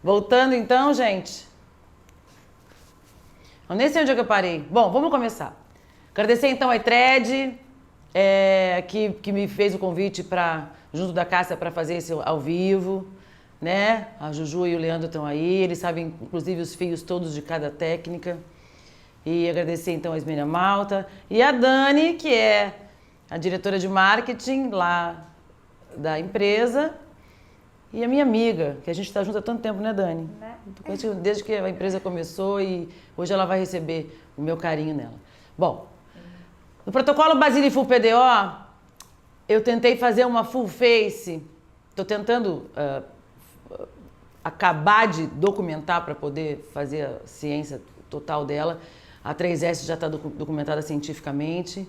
Voltando então, gente. Eu nem sei onde é que eu parei. Bom, vamos começar. Agradecer então a Itred, que me fez o convite para, junto da Cássia, para fazer esse ao vivo, né? A Juju e o Leandro estão aí, eles sabem inclusive os fios todos de cada técnica. E agradecer então a Ismênia Malta e a Dani, que é a diretora de marketing lá da empresa. E a minha amiga, que a gente está junto há tanto tempo, né, Dani? Né? Desde que a empresa começou e hoje ela vai receber o meu carinho nela. Bom, no protocolo Basile Full PDO, eu tentei fazer uma full face. Estou tentando acabar de documentar para poder fazer a ciência total dela. A 3S já está documentada cientificamente.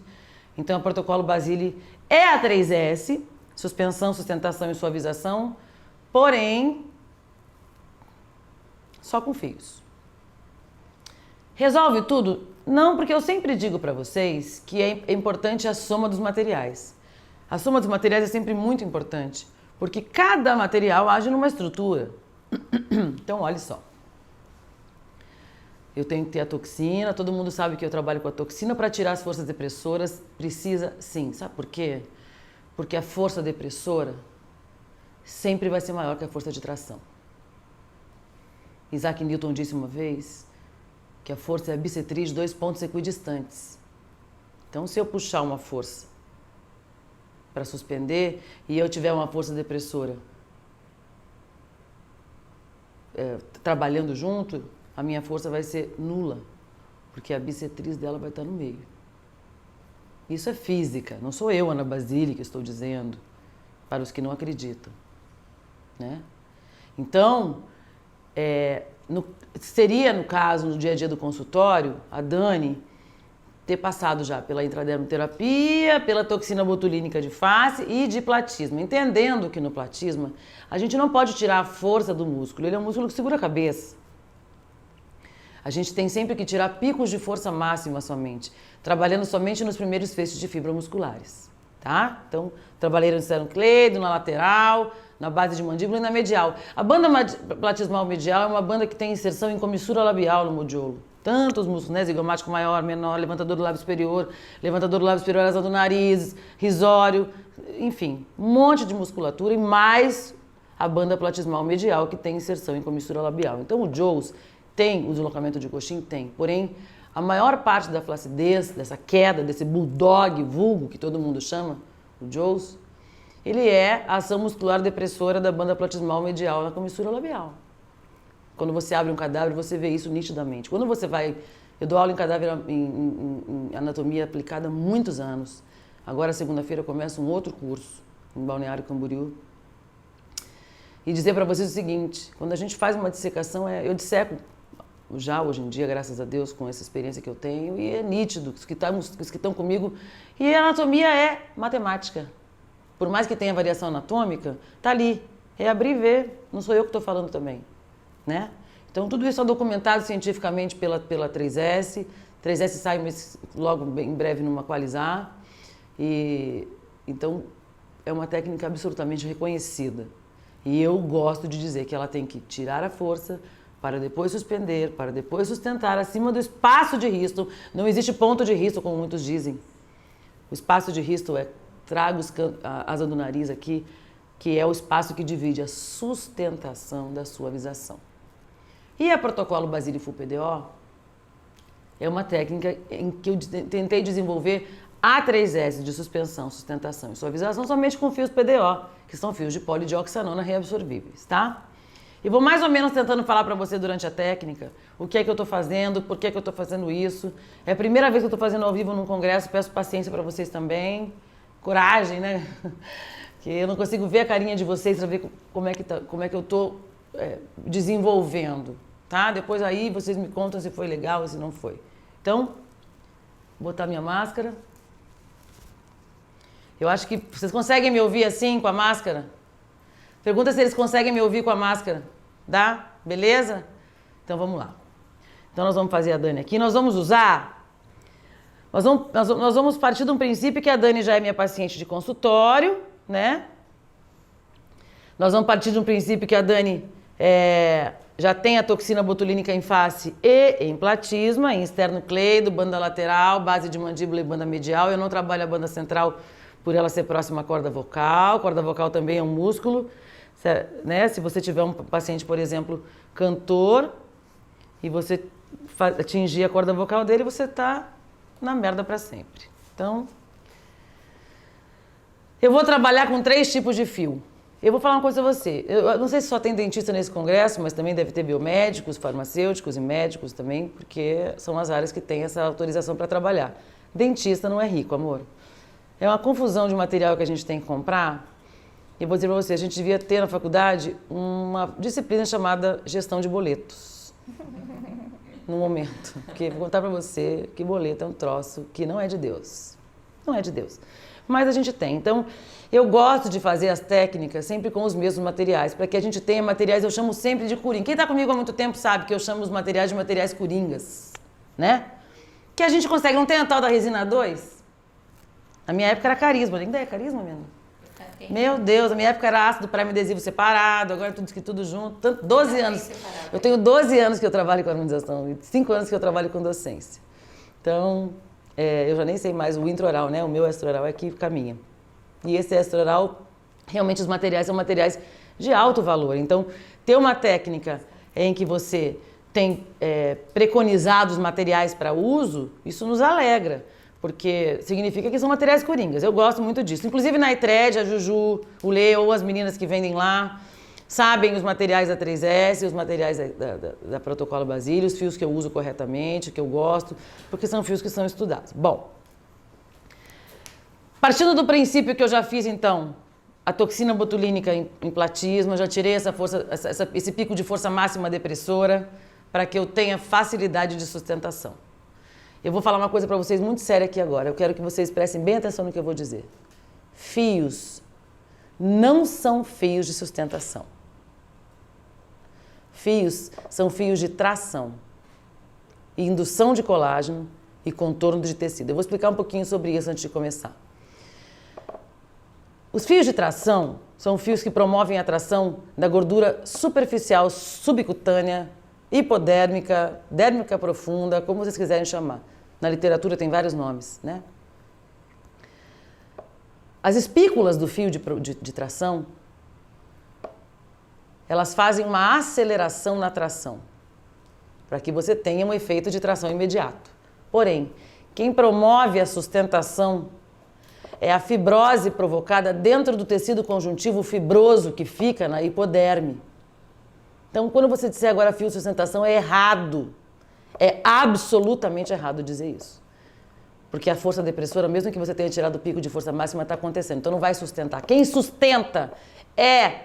Então, o protocolo Basile é a 3S, suspensão, sustentação e suavização, porém, só com fios. Resolve tudo? Não, porque eu sempre digo para vocês que é importante a soma dos materiais. A soma dos materiais é sempre muito importante, porque cada material age numa estrutura. Então, olha só. Eu tenho que ter a toxina, todo mundo sabe que eu trabalho com a toxina para tirar as forças depressoras, precisa sim. Sabe por quê? Porque a força depressora sempre vai ser maior que a força de tração. Isaac Newton disse uma vez que a força é a bissetriz de dois pontos equidistantes. Então, se eu puxar uma força para suspender e eu tiver uma força depressora trabalhando junto, a minha força vai ser nula, porque a bissetriz dela vai estar no meio. Isso é física, não sou eu, Ana Basile, que estou dizendo, para os que não acreditam. Né? Então, seria, no caso, no dia a dia do consultório, a Dani ter passado já pela intradermoterapia, pela toxina botulínica de face e de platisma, entendendo que no platisma a gente não pode tirar a força do músculo, ele é um músculo que segura a cabeça. A gente tem sempre que tirar picos de força máxima somente, trabalhando somente nos primeiros feixes de fibras musculares, tá? Então, trabalhei no esternocleido, na lateral, na base de mandíbula e na medial. A banda platismal medial é uma banda que tem inserção em comissura labial no modiolo. Tanto os músculos, né? Zigomático maior, menor, levantador do lábio superior, asa do nariz, risório, enfim, um monte de musculatura e mais a banda platismal medial que tem inserção em comissura labial. Então, o JAWS tem o deslocamento de coxim? Tem. Porém, a maior parte da flacidez, dessa queda, desse bulldog vulgo que todo mundo chama, o JAWS, ele é a ação muscular depressora da banda platismal medial na comissura labial. Quando você abre um cadáver, você vê isso nitidamente. Quando você vai... Eu dou aula em cadáver em anatomia aplicada há muitos anos. Agora, segunda-feira, eu começo um outro curso em Balneário Camboriú. E dizer para vocês o seguinte, quando a gente faz uma dissecação, eu disseco já hoje em dia, graças a Deus, com essa experiência que eu tenho, e é nítido, os que estão comigo, e a anatomia é matemática. Por mais que tenha variação anatômica, tá ali, é abrir e ver, não sou eu que estou falando também, né? Então, tudo isso é documentado cientificamente pela 3S, 3S sai logo em breve numa Qualizar, e então é uma técnica absolutamente reconhecida. E eu gosto de dizer que ela tem que tirar a força, para depois suspender, para depois sustentar acima do espaço de Risto. Não existe ponto de Risto, como muitos dizem. O espaço de Risto trago a asa do nariz aqui, que é o espaço que divide a sustentação da suavização. E a protocolo Basile Full PDO é uma técnica em que eu tentei desenvolver a 3S de suspensão, sustentação e suavização somente com fios PDO, que são fios de polidioxanona reabsorvíveis, tá? E vou mais ou menos tentando falar para você durante a técnica o que é que eu estou fazendo, por que é que eu estou fazendo isso. É a primeira vez que eu estou fazendo ao vivo num congresso, peço paciência para vocês também. Coragem, né? Que eu não consigo ver a carinha de vocês para ver como é que eu estou desenvolvendo, tá? Depois aí vocês me contam se foi legal ou se não foi. Então, vou botar minha máscara. Eu acho que vocês conseguem me ouvir assim, com a máscara? Pergunta se eles conseguem me ouvir com a máscara. Dá? Beleza? Então vamos lá. Então nós vamos fazer a Dani aqui. Nós vamos usar... Nós vamos partir de um princípio que a Dani já é minha paciente de consultório, né? Nós vamos partir de um princípio que a Dani Já tem a toxina botulínica em face e em platisma, em esternocleido, banda lateral, base de mandíbula e banda medial. Eu não trabalho a banda central por ela ser próxima à corda vocal. Corda vocal também é um músculo, né? Se você tiver um paciente, por exemplo, cantor, e você atingir a corda vocal dele, você tá na merda para sempre. Então, eu vou trabalhar com 3 tipos de fio. Eu vou falar uma coisa a você. Eu não sei se só tem dentista nesse congresso, mas também deve ter biomédicos, farmacêuticos e médicos também, porque são as áreas que têm essa autorização para trabalhar. Dentista não é rico, amor. É uma confusão de material que a gente tem que comprar. E eu vou dizer para você, a gente devia ter na faculdade uma disciplina chamada gestão de boletos. No momento. Porque vou contar para você que boleto é um troço que não é de Deus. Não é de Deus. Mas a gente tem. Então, eu gosto de fazer as técnicas sempre com os mesmos materiais, para que a gente tenha materiais, eu chamo sempre de coringa. Quem está comigo há muito tempo sabe que eu chamo os materiais de materiais coringas, né? Que a gente consegue, não tem a tal da resina 2? Na minha época era carisma, ainda é carisma mesmo? Meu Deus, na minha época era ácido prime adesivo separado, agora tudo junto. 12 anos. Eu tenho 12 anos que eu trabalho com harmonização e 5 anos que eu trabalho com docência. Então, eu já nem sei mais o intraoral, né? O meu extraoral é que caminha. E esse extraoral, realmente os materiais são materiais de alto valor. Então, ter uma técnica em que você tem preconizados materiais para uso, isso nos alegra, porque significa que são materiais coringas. Eu gosto muito disso. Inclusive na ITRED, a Juju, o Leo, as meninas que vendem lá, sabem os materiais da 3S, os materiais da Protocolo Basílio, os fios que eu uso corretamente, que eu gosto, porque são fios que são estudados. Bom, partindo do princípio que eu já fiz, então, a toxina botulínica em platisma, já tirei esse pico de força máxima depressora para que eu tenha facilidade de sustentação. Eu vou falar uma coisa para vocês muito séria aqui agora. Eu quero que vocês prestem bem atenção no que eu vou dizer. Fios não são fios de sustentação. Fios são fios de tração, indução de colágeno e contorno de tecido. Eu vou explicar um pouquinho sobre isso antes de começar. Os fios de tração são fios que promovem a tração da gordura superficial subcutânea, hipodérmica, dérmica profunda, como vocês quiserem chamar. Na literatura tem vários nomes, né? As espículas do fio de tração, elas fazem uma aceleração na tração, para que você tenha um efeito de tração imediato. Porém, quem promove a sustentação é a fibrose provocada dentro do tecido conjuntivo fibroso que fica na hipoderme. Então, quando você disser agora fio de sustentação, é errado. É absolutamente errado dizer isso. Porque a força depressora, mesmo que você tenha tirado o pico de força máxima, está acontecendo. Então, não vai sustentar. Quem sustenta é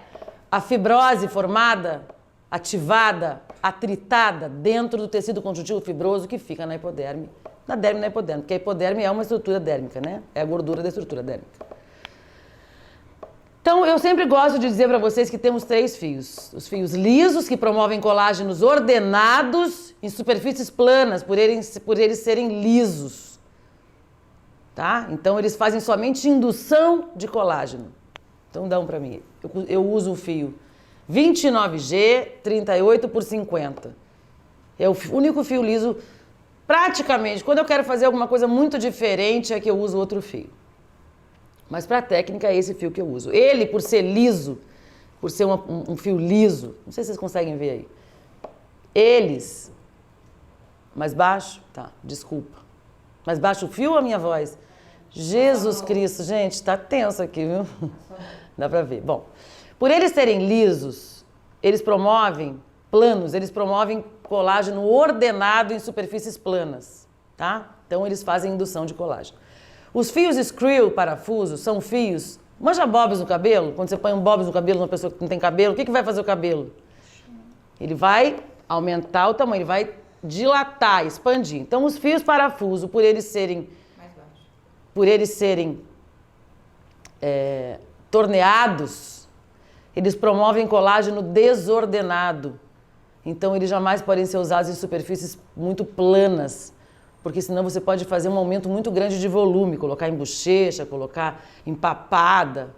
a fibrose formada, ativada, atritada dentro do tecido conjuntivo fibroso que fica na hipoderme. Na derme e na hipoderme. Porque a hipoderme é uma estrutura dérmica, né? É a gordura da estrutura dérmica. Então, eu sempre gosto de dizer para vocês que temos 3 fios. Os fios lisos, que promovem colágenos ordenados em superfícies planas, por eles serem lisos. Tá? Então, eles fazem somente indução de colágeno. Então, dá um para mim. Eu uso o fio 29G 38 por 50. É o único fio liso, praticamente. Quando eu quero fazer alguma coisa muito diferente, é que eu uso outro fio. Mas para a técnica é esse fio que eu uso. Ele, por ser liso, por ser um fio liso, não sei se vocês conseguem ver aí. Eles, mais baixo? Tá, desculpa. Mais baixo o fio ou a minha voz? Jesus Cristo, gente, tá tenso aqui, viu? Dá para ver. Bom, por eles serem lisos, eles promovem colágeno ordenado em superfícies planas, tá? Então eles fazem indução de colágeno. Os fios screw, parafuso, são fios... Manja bobs no cabelo? Quando você põe um bobs no cabelo de uma pessoa que não tem cabelo, o que vai fazer o cabelo? Ele vai aumentar o tamanho, ele vai dilatar, expandir. Então, os fios parafuso, por eles serem torneados, eles promovem colágeno desordenado. Então, eles jamais podem ser usados em superfícies muito planas, porque senão você pode fazer um aumento muito grande de volume, colocar em bochecha, colocar em papada.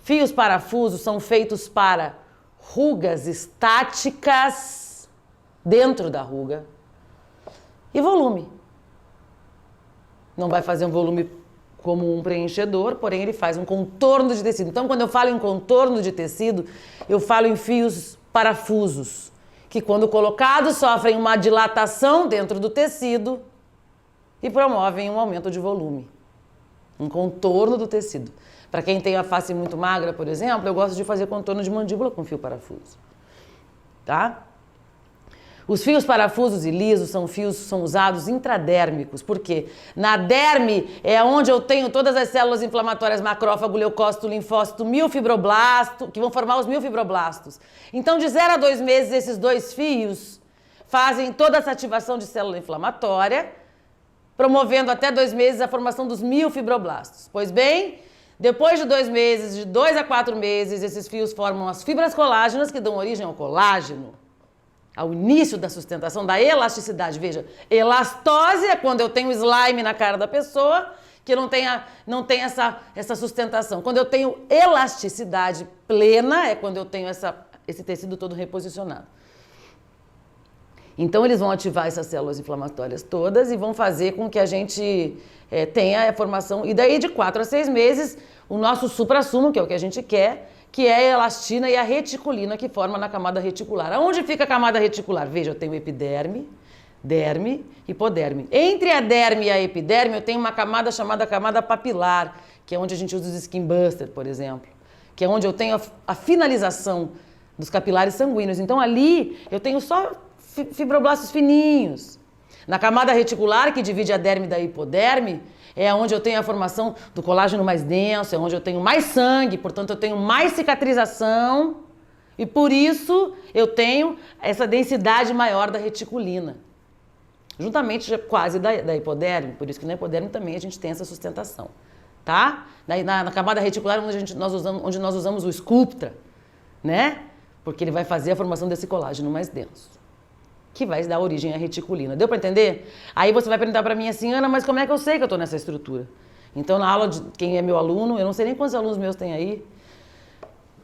Fios parafusos são feitos para rugas estáticas dentro da ruga e volume. Não vai fazer um volume como um preenchedor, porém ele faz um contorno de tecido. Então, quando eu falo em contorno de tecido, eu falo em fios parafusos, que quando colocados sofrem uma dilatação dentro do tecido e promovem um aumento de volume. Um contorno do tecido. Para quem tem a face muito magra, por exemplo, eu gosto de fazer contorno de mandíbula com fio parafuso. Tá? Os fios parafusos e lisos são usados intradérmicos, porque na derme é onde eu tenho todas as células inflamatórias, macrófago, leucócito, linfócito, miofibroblast, que vão formar os miofibroblastos. Então, de 0 a 2 meses, esses dois fios fazem toda essa ativação de célula inflamatória, promovendo até 2 meses a formação dos miofibroblastos. Pois bem, depois de 2 meses, de 2 a 4 meses, esses fios formam as fibras colágenas, que dão origem ao colágeno. Ao início da sustentação, da elasticidade. Veja, elastose é quando eu tenho slime na cara da pessoa, que não tem essa sustentação. Quando eu tenho elasticidade plena, é quando eu tenho esse tecido todo reposicionado. Então, eles vão ativar essas células inflamatórias todas e vão fazer com que a gente tenha a formação. E daí, de 4 a 6 meses, o nosso suprassumo, que é o que a gente quer, que é a elastina e a reticulina que forma na camada reticular. Aonde fica a camada reticular? Veja, eu tenho epiderme, derme, hipoderme. Entre a derme e a epiderme, eu tenho uma camada chamada camada papilar, que é onde a gente usa os skin buster, por exemplo, que é onde eu tenho a finalização dos capilares sanguíneos. Então, ali, eu tenho só fibroblastos fininhos. Na camada reticular, que divide a derme da hipoderme, é onde eu tenho a formação do colágeno mais denso, é onde eu tenho mais sangue, portanto eu tenho mais cicatrização e por isso eu tenho essa densidade maior da reticulina. Juntamente quase da hipoderme, por isso que na hipoderme também a gente tem essa sustentação, tá? Na camada reticular onde nós usamos o Sculptra, né? Porque ele vai fazer a formação desse colágeno mais denso, que vai dar origem à reticulina. Deu para entender? Aí você vai perguntar para mim assim, Ana, mas como é que eu sei que eu estou nessa estrutura? Então, na aula de quem é meu aluno, eu não sei nem quantos alunos meus tem aí,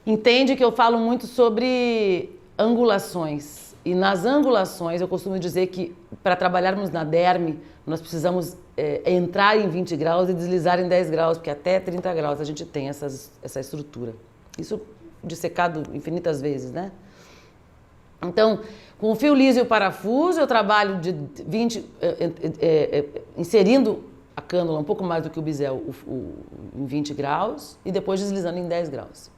entende que eu falo muito sobre angulações. E nas angulações, eu costumo dizer que para trabalharmos na derme, nós precisamos entrar em 20 graus e deslizar em 10 graus, porque até 30 graus a gente tem essa estrutura. Isso dissecado infinitas vezes, né? Então, com o fio liso e o parafuso, eu trabalho de 20, inserindo a cânula um pouco mais do que o bisel em 20 graus e depois deslizando em 10 graus.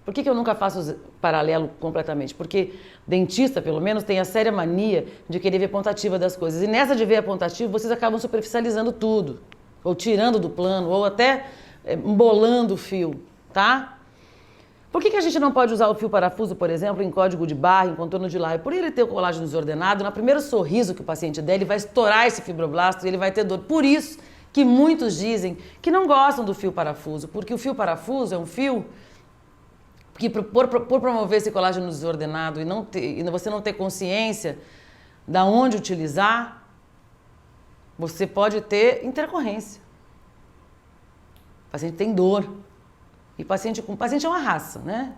Por que eu nunca faço paralelo completamente? Porque dentista, pelo menos, tem a séria mania de querer ver a pontativa das coisas. E nessa de ver a pontativa, vocês acabam superficializando tudo. Ou tirando do plano, ou até embolando o fio, tá? Por que a gente não pode usar o fio parafuso, por exemplo, em código de barra, em contorno de lábio? Por ele ter o colágeno desordenado, no primeiro sorriso que o paciente der, ele vai estourar esse fibroblasto e ele vai ter dor. Por isso que muitos dizem que não gostam do fio parafuso, porque o fio parafuso é um fio que, por promover esse colágeno desordenado e você não ter consciência de onde utilizar, você pode ter intercorrência. O paciente tem dor. E paciente é uma raça, né?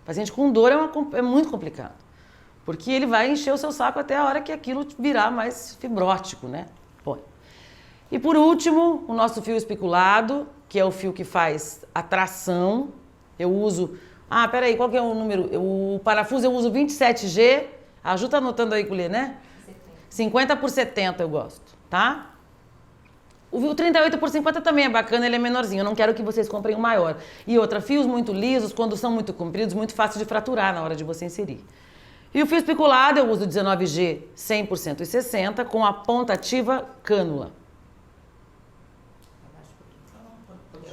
Paciente com dor é muito complicado. Porque ele vai encher o seu saco até a hora que aquilo virar mais fibrótico, né? Bom. E por último, o nosso fio espiculado, que é o fio que faz a tração. Eu uso... Ah, peraí, qual que é o número? O parafuso eu uso 27G. A Ju tá anotando aí, colher, né? 50 por 70 eu gosto, tá? O 38 por 50 também é bacana, ele é menorzinho. Eu não quero que vocês comprem um maior. E outra, fios muito lisos, quando são muito compridos, muito fácil de fraturar na hora de você inserir. E o fio espiculado eu uso 19G 100 por 160 com a ponta ativa cânula.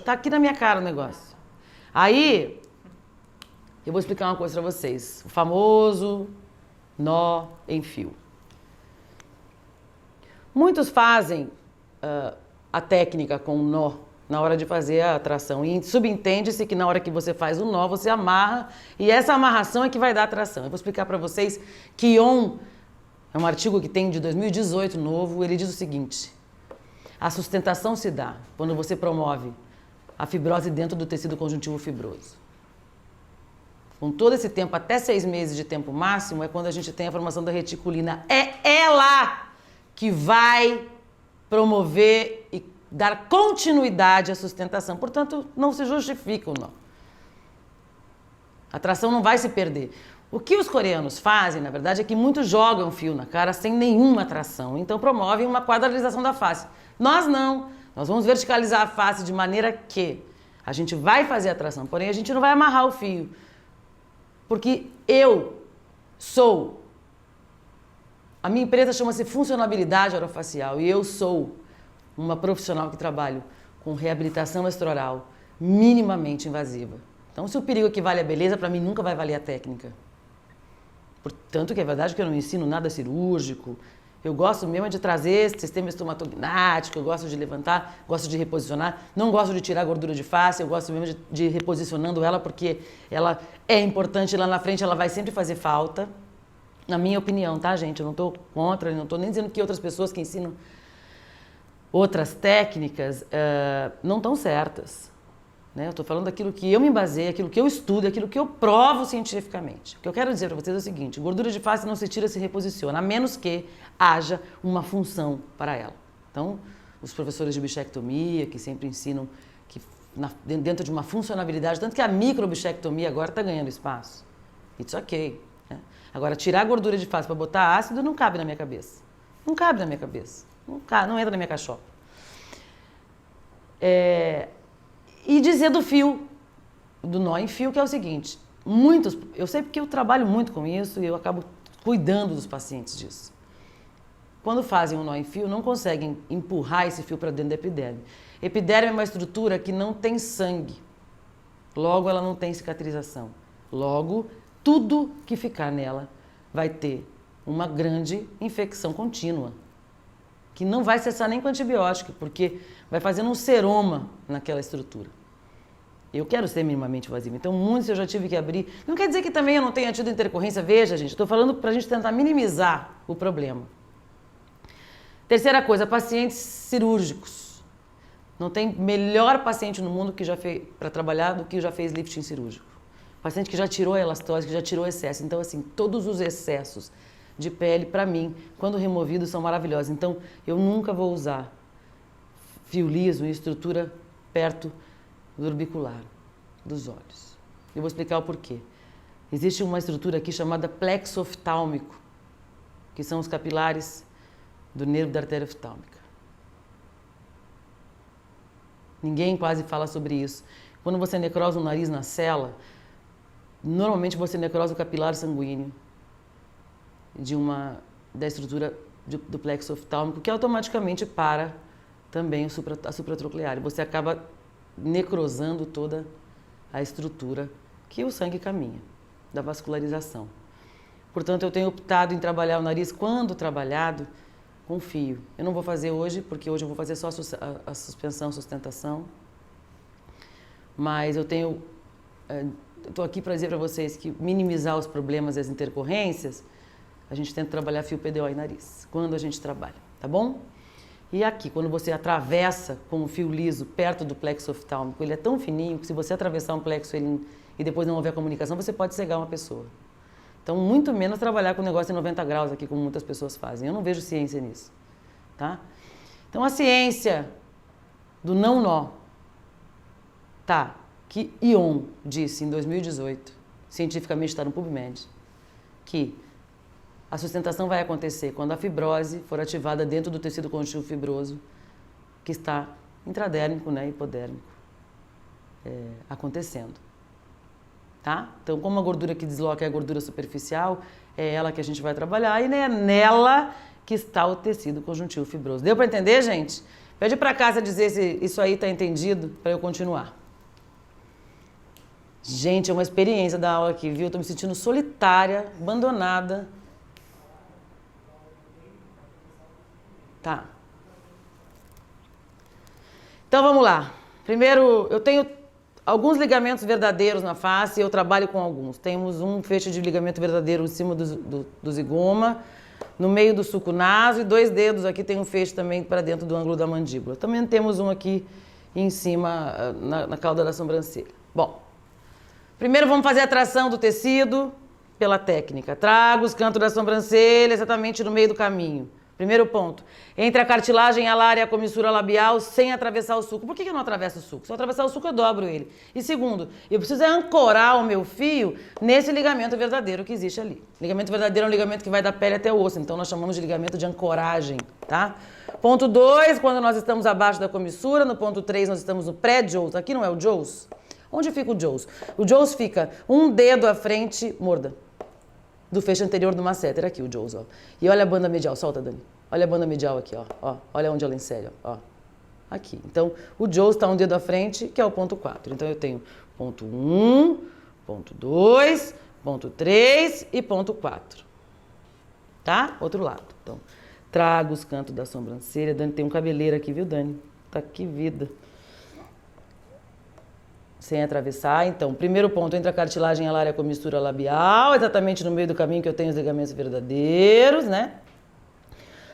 Tá aqui na minha cara o negócio. Aí, eu vou explicar uma coisa pra vocês. O famoso nó em fio. Muitos fazem... a técnica com o nó na hora de fazer a tração. E subentende-se que na hora que você faz o nó, você amarra e essa amarração é que vai dar a tração. Eu vou explicar para vocês que Kion, é um artigo que tem de 2018 novo, ele diz o seguinte: a sustentação se dá quando você promove a fibrose dentro do tecido conjuntivo fibroso. com todo esse tempo, até 6 meses de tempo máximo, é quando a gente tem a formação da reticulina. É ela que vai promover e dar continuidade à sustentação. Portanto, não se justifica o nó. A tração não vai se perder. O que os coreanos fazem, na verdade, é que muitos jogam fio na cara sem nenhuma tração. Então promovem uma quadralização da face. Nós não. Nós vamos verticalizar a face de maneira que a gente vai fazer a tração, porém a gente não vai amarrar o fio. Porque a minha empresa chama-se Funcionabilidade Orofacial e eu sou uma profissional que trabalho com reabilitação extraoral minimamente invasiva. Então, se o perigo equivale à beleza, para mim nunca vai valer a técnica. Portanto, que é verdade que eu não ensino nada cirúrgico. Eu gosto mesmo de trazer esse sistema estomatognático, eu gosto de levantar, gosto de reposicionar, não gosto de tirar gordura de face, eu gosto mesmo de ir reposicionando ela porque ela é importante lá na frente, ela vai sempre fazer falta. Na minha opinião, tá, gente? Eu não estou contra, não estou nem dizendo que outras pessoas que ensinam outras técnicas não estão certas. Né? Eu estou falando daquilo que eu me baseio, aquilo que eu estudo, aquilo que eu provo cientificamente. O que eu quero dizer para vocês é o seguinte: gordura de face não se tira, se reposiciona, a menos que haja uma função para ela. Então, os professores de bichectomia, que sempre ensinam que dentro de uma funcionalidade, tanto que a microbichectomia agora está ganhando espaço. It's ok. Né? Agora, tirar a gordura de face para botar ácido não cabe na minha cabeça. Não cabe na minha cabeça. Não entra na minha cachopa. E dizer do fio, do nó em fio, que é o seguinte, eu sei porque eu trabalho muito com isso e eu acabo cuidando dos pacientes disso. Quando fazem um nó em fio, não conseguem empurrar esse fio para dentro da epiderme. Epiderme é uma estrutura que não tem sangue, logo ela não tem cicatrização. Logo, tudo que ficar nela vai ter uma grande infecção contínua, que não vai cessar nem com antibiótico, porque vai fazendo um seroma naquela estrutura. Eu quero ser minimamente invasiva, então muitos eu já tive que abrir. Não quer dizer que também eu não tenha tido intercorrência, veja, gente, estou falando para a gente tentar minimizar o problema. Terceira coisa, pacientes cirúrgicos. Não tem melhor paciente no mundo que já fez para trabalhar do que já fez lifting cirúrgico. Paciente que já tirou a elastose, que já tirou o excesso. Então, assim, todos os excessos de pele, para mim, quando removidos, são maravilhosos. Então, eu nunca vou usar fio liso e estrutura perto do orbicular, dos olhos. Eu vou explicar o porquê. Existe uma estrutura aqui chamada plexo oftálmico, que são os capilares do nervo da artéria oftálmica. Ninguém quase fala sobre isso. Quando você necrosa o nariz na cela, normalmente você necrosa o capilar sanguíneo da estrutura do plexo oftálmico, que automaticamente para também a supratroclear. Você acaba necrosando toda a estrutura que o sangue caminha, da vascularização. Portanto, eu tenho optado em trabalhar o nariz, quando trabalhado, com fio. Eu não vou fazer hoje, porque hoje eu vou fazer só a suspensão, sustentação. Mas eu estou aqui para dizer para vocês que minimizar os problemas e as intercorrências, a gente tenta trabalhar fio PDO e nariz, quando a gente trabalha, tá bom? E aqui, quando você atravessa com o fio liso perto do plexo oftálmico, ele é tão fininho que se você atravessar um plexo e depois não houver comunicação, você pode cegar uma pessoa. Então, muito menos trabalhar com negócio em 90 graus aqui, como muitas pessoas fazem. Eu não vejo ciência nisso, tá? Então, a ciência do não nó, tá? Que Ion disse em 2018, cientificamente está no PubMed, que a sustentação vai acontecer quando a fibrose for ativada dentro do tecido conjuntivo fibroso, que está intradérmico, né, hipodérmico, acontecendo. Tá? Então, como a gordura que desloca é a gordura superficial, é ela que a gente vai trabalhar e é nela que está o tecido conjuntivo fibroso. Deu para entender, gente? Pede para casa dizer se isso aí está entendido para eu continuar. Gente, é uma experiência dar aula aqui, viu? Eu tô me sentindo solitária, abandonada. Tá. Então vamos lá. Primeiro, eu tenho alguns ligamentos verdadeiros na face e eu trabalho com alguns. Temos um feixe de ligamento verdadeiro em cima do zigoma, no meio do sulco naso e 2 dedos aqui tem um feixe também para dentro do ângulo da mandíbula. Também temos um aqui em cima, na cauda da sobrancelha. Bom, Primeiro vamos fazer a tração do tecido pela técnica. Trago os cantos da sobrancelha exatamente no meio do caminho. Primeiro ponto. Entre a cartilagem alar e a comissura labial sem atravessar o sulco. Por que eu não atravesso o sulco? Se eu atravessar o sulco, eu dobro ele. E segundo, eu preciso ancorar o meu fio nesse ligamento verdadeiro que existe ali. Ligamento verdadeiro é um ligamento que vai da pele até o osso. Então, nós chamamos de ligamento de ancoragem, tá? Ponto 2, quando nós estamos abaixo da comissura. No ponto 3, nós estamos no pré-Jowls. Aqui não é o Jowls? Onde fica o Jowls? O Jowls fica um dedo à frente, morda, do feixe anterior do masseter, aqui o Jowls, ó. E olha a banda medial, solta, Dani. Olha a banda medial aqui, ó. Olha onde ela insere, ó. Aqui. Então, o Jowls está um dedo à frente, que é o ponto 4. Então, eu tenho ponto 1, ponto 2, ponto 3 e ponto 4. Tá? Outro lado. Então, trago os cantos da sobrancelha. Dani tem um cabeleiro aqui, viu, Dani? Tá que vida. Sem atravessar. Então, primeiro ponto, entre a cartilagem alar e a comissura labial, exatamente no meio do caminho que eu tenho os ligamentos verdadeiros, né?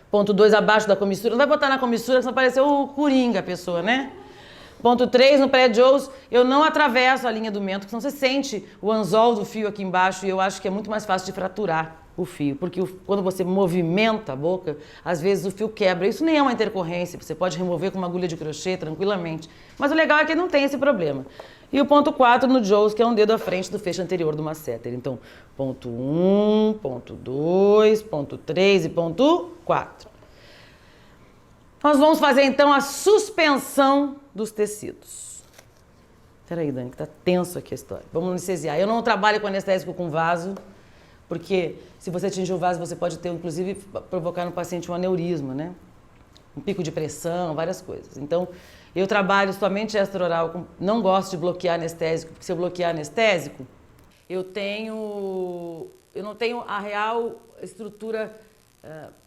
Ponto 2, abaixo da comissura. Não vai botar na comissura, senão pareceu o coringa a pessoa, né? Ponto 3, no pré-Jowls, eu não atravesso a linha do mento, porque senão você sente o anzol do fio aqui embaixo e eu acho que é muito mais fácil de fraturar o fio, porque quando você movimenta a boca, às vezes o fio quebra. Isso nem é uma intercorrência, você pode remover com uma agulha de crochê tranquilamente. Mas o legal é que não tem esse problema. E o ponto 4 no Jowls, que é um dedo à frente do feixe anterior do masseter. Então, ponto 1, ponto 2, ponto 3 e ponto 4. Nós vamos fazer então a suspensão dos tecidos. Peraí, Dani, que tá tenso aqui a história. Vamos anestesiar. Eu não trabalho com anestésico com vaso, porque se você atingir o vaso, você pode ter, inclusive, provocar no paciente um aneurisma, né? Um pico de pressão, várias coisas. Então, eu trabalho somente extraoral, não gosto de bloquear anestésico, porque se eu bloquear anestésico, eu não tenho a real estrutura,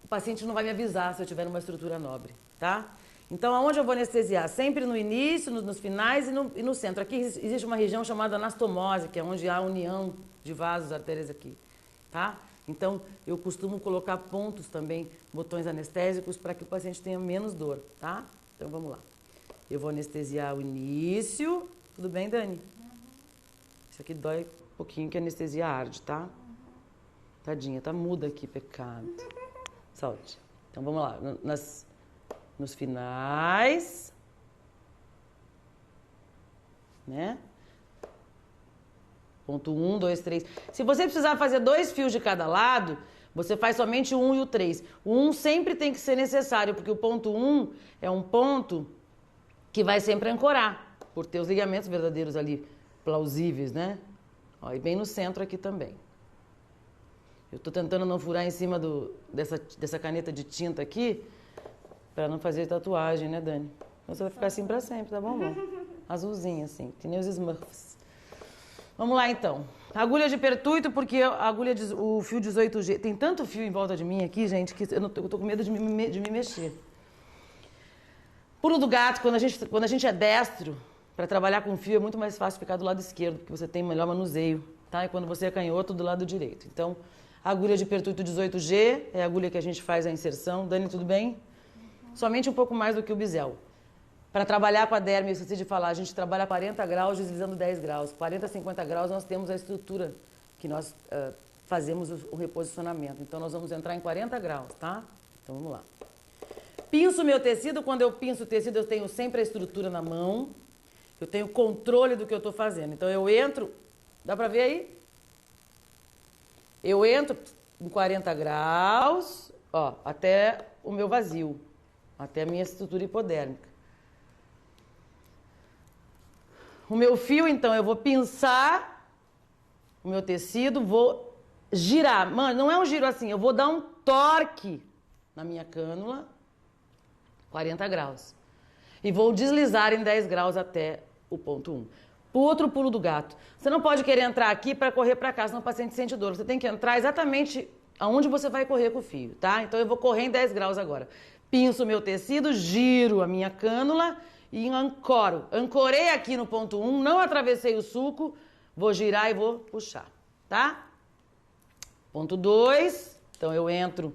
o paciente não vai me avisar se eu tiver uma estrutura nobre, tá? Então, aonde eu vou anestesiar? Sempre no início, nos finais e no centro. Aqui existe uma região chamada anastomose, que é onde há a união de vasos, artérias aqui, tá? Então, eu costumo colocar pontos também, botões anestésicos, para que o paciente tenha menos dor, tá? Então, vamos lá. Eu vou anestesiar o início. Tudo bem, Dani? Isso aqui dói um pouquinho, que a anestesia arde, tá? Tadinha, tá muda aqui, pecado. Solte. Então, vamos lá. Nos finais. Né? Ponto 1, 2, 3. Se você precisar fazer 2 fios de cada lado, você faz somente o 1 e o 3. O 1 sempre tem que ser necessário, porque o ponto 1 é um ponto que vai sempre ancorar, por ter os ligamentos verdadeiros ali, plausíveis, né? Ó, e bem no centro aqui também. Eu tô tentando não furar em cima dessa caneta de tinta aqui, para não fazer tatuagem, né, Dani? Você vai ficar assim pra sempre, tá bom, amor? Azulzinha, assim, que nem os Smurfs. Vamos lá, então. Agulha de pertuito, porque o fio 18G... Tem tanto fio em volta de mim aqui, gente, que eu tô com medo de me mexer. Pulo do gato, quando a gente é destro, para trabalhar com fio, é muito mais fácil ficar do lado esquerdo, porque você tem melhor manuseio, tá? E quando você é canhoto, do lado direito. Então, agulha de pertuito 18G é a agulha que a gente faz a inserção. Dani, tudo bem? Somente um pouco mais do que o bisel. Para trabalhar com a derme, eu esqueci de falar, a gente trabalha 40 graus deslizando 10 graus. 40 a 50 graus nós temos a estrutura que nós fazemos o reposicionamento. Então, nós vamos entrar em 40 graus, tá? Então, vamos lá. Pinço meu tecido. Quando eu pinço o tecido, eu tenho sempre a estrutura na mão. Eu tenho controle do que eu estou fazendo. Então, eu entro... Dá para ver aí? Eu entro em 40 graus, ó, até o meu vazio. Até a minha estrutura hipodérmica. O meu fio, então, eu vou pinçar o meu tecido, vou girar. Mano, não é um giro assim, eu vou dar um torque na minha cânula, 40 graus. E vou deslizar em 10 graus até o ponto 1. Outro pulo do gato. Você não pode querer entrar aqui para correr para cá, senão o paciente sente dor. Você tem que entrar exatamente aonde você vai correr com o fio, tá? Então eu vou correr em 10 graus agora. Pinço o meu tecido, giro a minha cânula e ancoro. Ancorei aqui no ponto 1, não atravessei o sulco, vou girar e vou puxar, tá? Ponto 2, então eu entro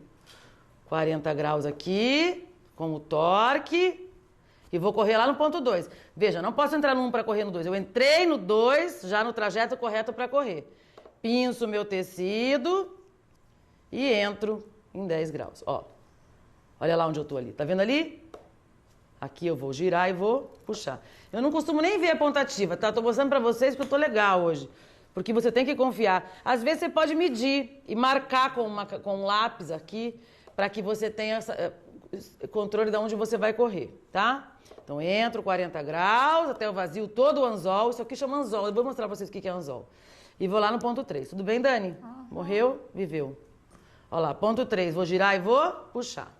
40 graus aqui, com o torque, e vou correr lá no ponto 2. Veja, não posso entrar no 1 para correr no 2. Eu entrei no 2, já no trajeto correto para correr. Pinço meu tecido e entro em 10 graus. Ó, olha lá onde eu tô ali. Tá vendo ali? Aqui eu vou girar e vou puxar. Eu não costumo nem ver a pontativa, tá? Tô mostrando pra vocês porque eu tô legal hoje. Porque você tem que confiar. Às vezes você pode medir e marcar com um lápis aqui para que você tenha controle de onde você vai correr, tá? Então entro 40 graus até o vazio todo o anzol. Isso aqui chama anzol. Eu vou mostrar pra vocês o que é anzol. E vou lá no ponto 3. Tudo bem, Dani? Morreu? Viveu. Olha lá, ponto 3. Vou girar e vou puxar.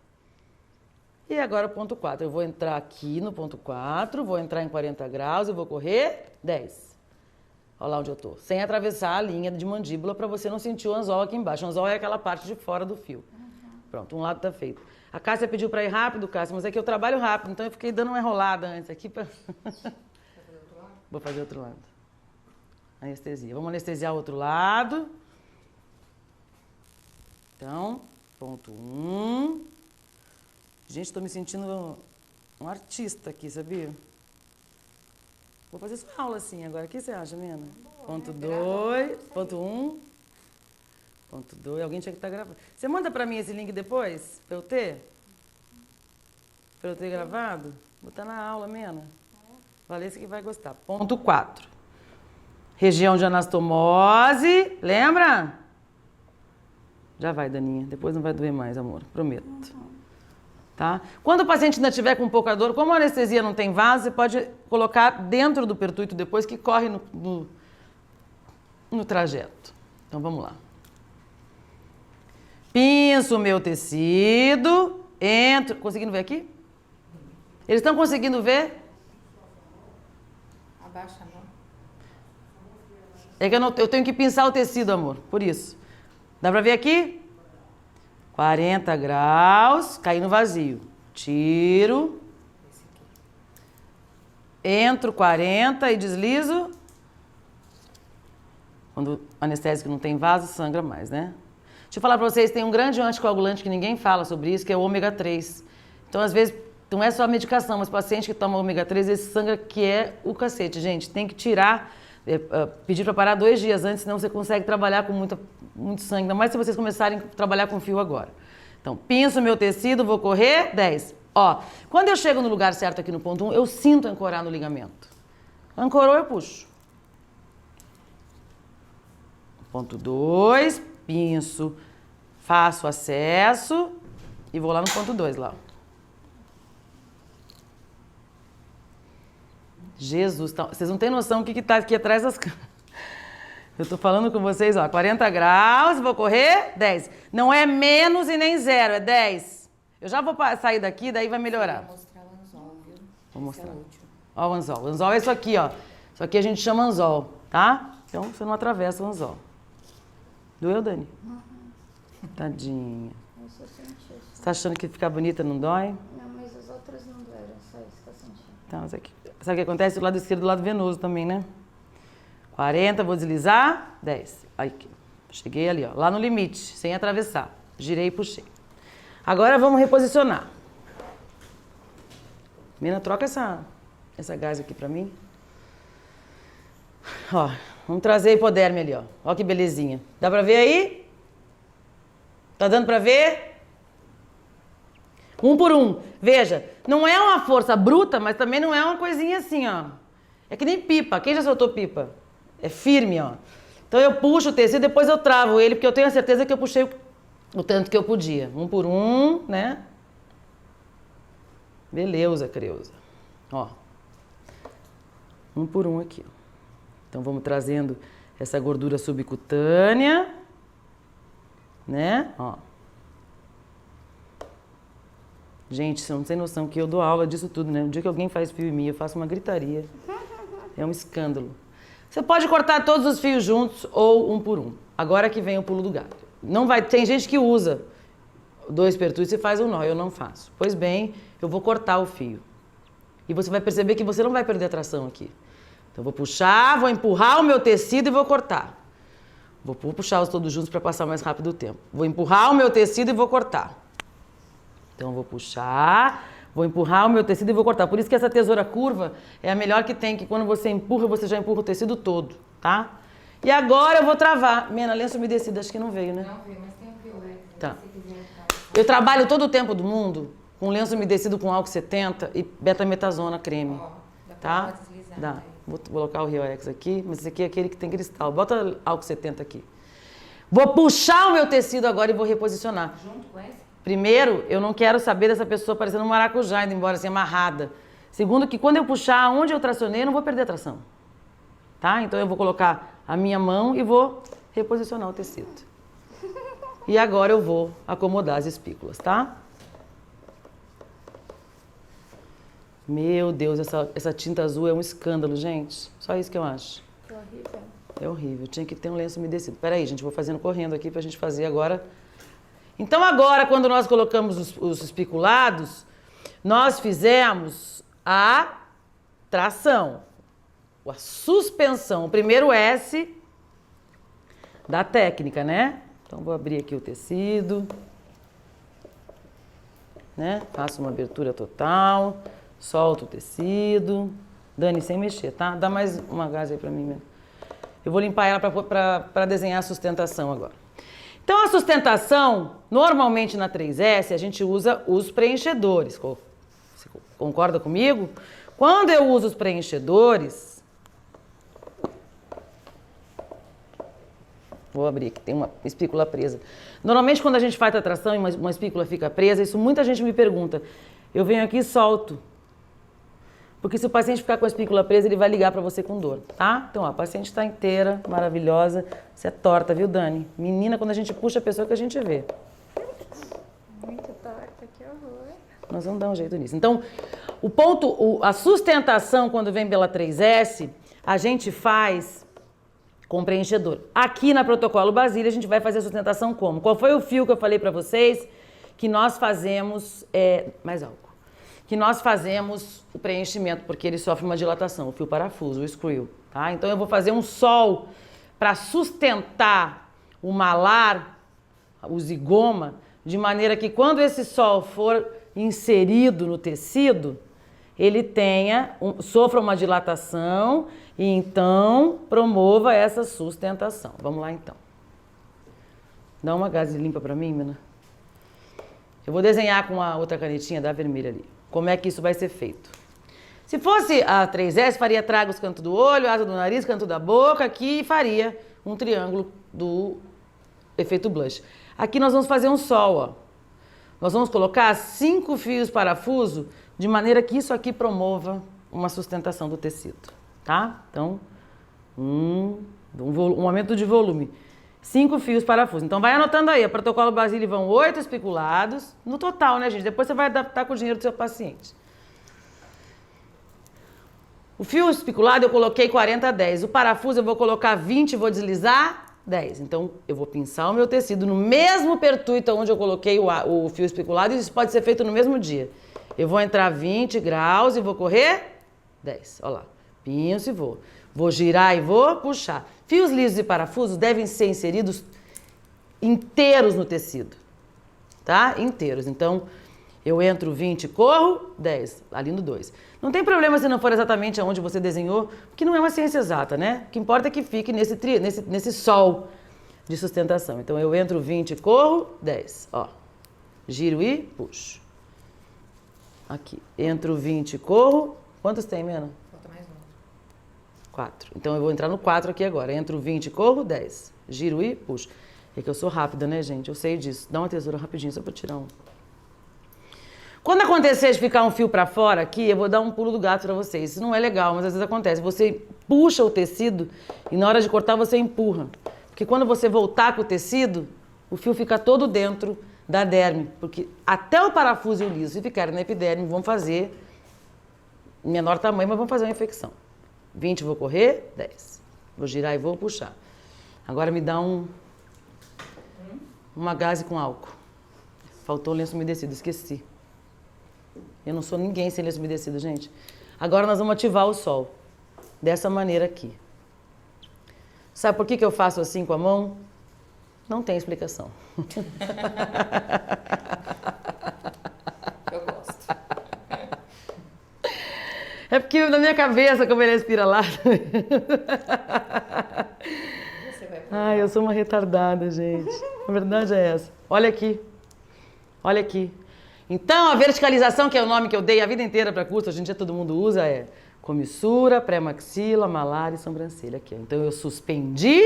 E agora o ponto 4. Eu vou entrar aqui no ponto 4, vou entrar em 40 graus e vou correr 10. Olha lá onde eu tô. Sem atravessar a linha de mandíbula para você não sentir o anzol aqui embaixo. O anzol é aquela parte de fora do fio. Pronto, um lado tá feito. A Cássia pediu para ir rápido, Cássia, mas é que eu trabalho rápido, então eu fiquei dando uma enrolada antes aqui para... Vou fazer outro lado. Anestesia. Vamos anestesiar o outro lado. Então, ponto 1. Gente, estou me sentindo um artista aqui, sabia? Vou fazer sua aula assim agora. O que você acha, Mena? Ponto 2, ponto 1, ponto 2. Alguém tinha que estar gravando. Você manda para mim esse link depois, para eu ter? Para eu ter gravado? Vou botar na aula, Mena. Valência que vai gostar. Ponto 4. Região de anastomose. Lembra? Já vai, Daninha. Depois não vai doer mais, amor. Prometo. Tá? Quando o paciente ainda estiver com pouca dor, como a anestesia não tem vaso, você pode colocar dentro do pertuito depois que corre no trajeto. Então vamos lá. Pinço o meu tecido, entro. Conseguindo ver aqui? Eles estão conseguindo ver? Abaixa a mão. É que eu tenho que pinçar o tecido, amor, por isso. Dá pra ver aqui? 40 graus, caí no vazio. Tiro. Entro 40 e deslizo. Quando o anestésico não tem vaso, sangra mais, né? Deixa eu falar pra vocês, tem um grande anticoagulante que ninguém fala sobre isso, que é o ômega 3. Então, às vezes, não é só a medicação, mas o paciente que toma ômega 3, esse sangra que é o cacete, gente. Tem que tirar, pedir pra parar 2 dias antes, senão você consegue trabalhar com muito sangue. Ainda mais se vocês começarem a trabalhar com fio agora. Então, pinço meu tecido, vou correr 10. Ó, quando eu chego no lugar certo aqui no ponto 1, eu sinto ancorar no ligamento. Ancorou, eu puxo. Ponto 2, pinço, faço acesso e vou lá no ponto 2 lá. Jesus, vocês não têm noção do que tá aqui atrás das câmeras. Eu tô falando com vocês, ó, 40 graus, vou correr 10. Não é menos e nem 0, é 10. Eu já vou sair daqui, daí vai melhorar. Vou mostrar o anzol, viu? Vou mostrar. Esse é o último. Ó o anzol. O anzol é isso aqui, ó. Isso aqui a gente chama anzol, tá? Então você não atravessa o anzol. Doeu, Dani? Tadinha. Eu só senti isso. Você tá achando que ficar bonita não dói? Não, mas as outras não doeram, só isso que eu senti. Então, isso aqui. Sabe o que acontece? Do lado esquerdo, do lado venoso também, né? 40, vou deslizar, 10. Aí, cheguei ali, ó, lá no limite, sem atravessar. Girei e puxei. Agora vamos reposicionar. Mina, troca essa gás aqui pra mim. Ó, vamos trazer a hipoderme ali, ó. Ó que belezinha. Dá pra ver aí? Tá dando pra ver? 1 por 1. Veja, não é uma força bruta, mas também não é uma coisinha assim, ó. É que nem pipa. Quem já soltou pipa? É firme, ó. Então eu puxo o tecido, depois eu travo ele, porque eu tenho a certeza que eu puxei o tanto que eu podia. 1 por 1, né? Beleza, Creuza. Ó. 1 por 1 aqui, ó. Então vamos trazendo essa gordura subcutânea, né? Ó. Gente, você não tem noção que eu dou aula disso tudo, né? O dia que alguém faz fio em mim, eu faço uma gritaria. É um escândalo. Você pode cortar todos os fios juntos ou 1 por 1. Agora que vem o pulo do gato. Não vai, tem gente que usa 2 pertuitos e faz um nó, eu não faço. Pois bem, eu vou cortar o fio. E você vai perceber que você não vai perder a tração aqui. Então eu vou puxar, vou empurrar o meu tecido e vou cortar. Vou puxá-los todos juntos para passar mais rápido o tempo. Vou empurrar o meu tecido e vou cortar. Então eu vou puxar, Vou empurrar o meu tecido e vou cortar. Por isso que essa tesoura curva é a melhor que tem, que quando você empurra, você já empurra o tecido todo, tá? E agora eu vou travar. Mena, lenço umedecido, acho que não veio, né? Não veio, mas tem um fio leve. Tá. Se quiser, tá. Eu trabalho todo o tempo do mundo com lenço umedecido com álcool 70 e betametasona creme. Ó, dá pra Tá? deslizar. Dá. Né? Vou colocar o Rioex aqui, mas esse aqui é aquele que tem cristal. Bota álcool 70 aqui. Vou puxar o meu tecido agora e vou reposicionar. Junto com esse? Primeiro, eu não quero saber dessa pessoa parecendo um maracujá, indo embora assim, amarrada. Segundo, que quando eu puxar onde eu tracionei, eu não vou perder a tração. Tá? Então eu vou colocar a minha mão e vou reposicionar o tecido. E agora eu vou acomodar as espículas, tá? Meu Deus, essa tinta azul é um escândalo, gente. Só isso que eu acho. Que horrível. É horrível. Tinha que ter um lenço umedecido. Peraí, gente, vou fazendo correndo aqui pra gente fazer agora. Então agora, quando nós colocamos os espiculados, nós fizemos a tração, a suspensão, o primeiro S da técnica, né? Então vou abrir aqui o tecido, né? Faço uma abertura total, solto o tecido. Dani, sem mexer, tá? Dá mais uma gás aí pra mim mesmo. Eu vou limpar ela para desenhar a sustentação agora. Então, a sustentação, normalmente na 3S, a gente usa os preenchedores. Você concorda comigo? Quando eu uso os preenchedores... Vou abrir aqui, tem uma espícula presa. Normalmente, quando a gente faz a tração e uma espícula fica presa, isso muita gente me pergunta. Eu venho aqui e solto. Porque se o paciente ficar com a espícula presa, ele vai ligar para você com dor, tá? Então, ó, a paciente está inteira, maravilhosa. Você é torta, viu, Dani? Menina, quando a gente puxa a pessoa que a gente vê. Muito torta, que horror. Nós vamos dar um jeito nisso. Então, o ponto, a sustentação, quando vem pela 3S, a gente faz com preenchedor. Aqui na Protocolo Basília, a gente vai fazer a sustentação como? Qual foi o fio que eu falei para vocês que nós fazemos... mais álcool. Que nós fazemos o preenchimento, porque ele sofre uma dilatação, o fio parafuso, o screw, tá? Então eu vou fazer um sol para sustentar o malar, o zigoma, de maneira que quando esse sol for inserido no tecido, ele sofra uma dilatação e então promova essa sustentação. Vamos lá então. Dá uma gaze limpa para mim, Mina. Eu vou desenhar com a outra canetinha da vermelha ali. Como é que isso vai ser feito? Se fosse a 3S, faria tragos canto do olho, asa do nariz, canto da boca, aqui faria um triângulo do efeito blush. Aqui nós vamos fazer um sol, ó. Nós vamos colocar 5 fios parafuso, de maneira que isso aqui promova uma sustentação do tecido, tá? Então, um aumento de volume. 5 fios parafuso. Então vai anotando aí, a Protocolo Basília vão 8 espiculados, no total, né, gente? Depois você vai adaptar com o dinheiro do seu paciente. O fio especulado eu coloquei 40 a 10. O parafuso eu vou colocar 20 e vou deslizar 10. Então eu vou pinçar o meu tecido no mesmo pertuito onde eu coloquei o fio especulado, e isso pode ser feito no mesmo dia. Eu vou entrar 20 graus e vou correr 10. Olha lá. Pinço e vou. Vou girar e vou puxar. Fios lisos e parafusos devem ser inseridos inteiros no tecido, tá? Inteiros. Então, eu entro 20, corro 10, ali no 2. Não tem problema se não for exatamente aonde você desenhou, porque não é uma ciência exata, né? O que importa é que fique nesse sol de sustentação. Então, eu entro 20, corro 10, ó. Giro e puxo. Aqui. Entro 20, corro. Quantos tem, Mena? 4. Então eu vou entrar no 4 aqui agora. Entro 20, corro 10. Giro e puxo. É que eu sou rápida, né, gente? Eu sei disso. Dá uma tesoura rapidinho só pra tirar um. Quando acontecer de ficar um fio pra fora aqui, eu vou dar um pulo do gato pra vocês. Isso não é legal, mas às vezes acontece. Você puxa o tecido e na hora de cortar você empurra. Porque quando você voltar com o tecido, o fio fica todo dentro da derme. Porque até o parafuso e o liso, se ficarem na epiderme, vão fazer menor tamanho, mas vão fazer uma infecção. 20 vou correr, 10. Vou girar e vou puxar. Agora me dá uma gaze com álcool. Faltou o lenço umedecido, esqueci. Eu não sou ninguém sem lenço umedecido, gente. Agora nós vamos ativar o sol. Dessa maneira aqui. Sabe por que eu faço assim com a mão? Não tem explicação. Eu gosto. É porque na minha cabeça, como ele respira lá. Você vai Ai, eu sou uma retardada, gente. A verdade é essa. Olha aqui. Olha aqui. Então, a verticalização, que é o nome que eu dei a vida inteira para curso, hoje em dia todo mundo usa, é comissura, pré-maxila, malar e sobrancelha. Aqui, ó. Então, eu suspendi,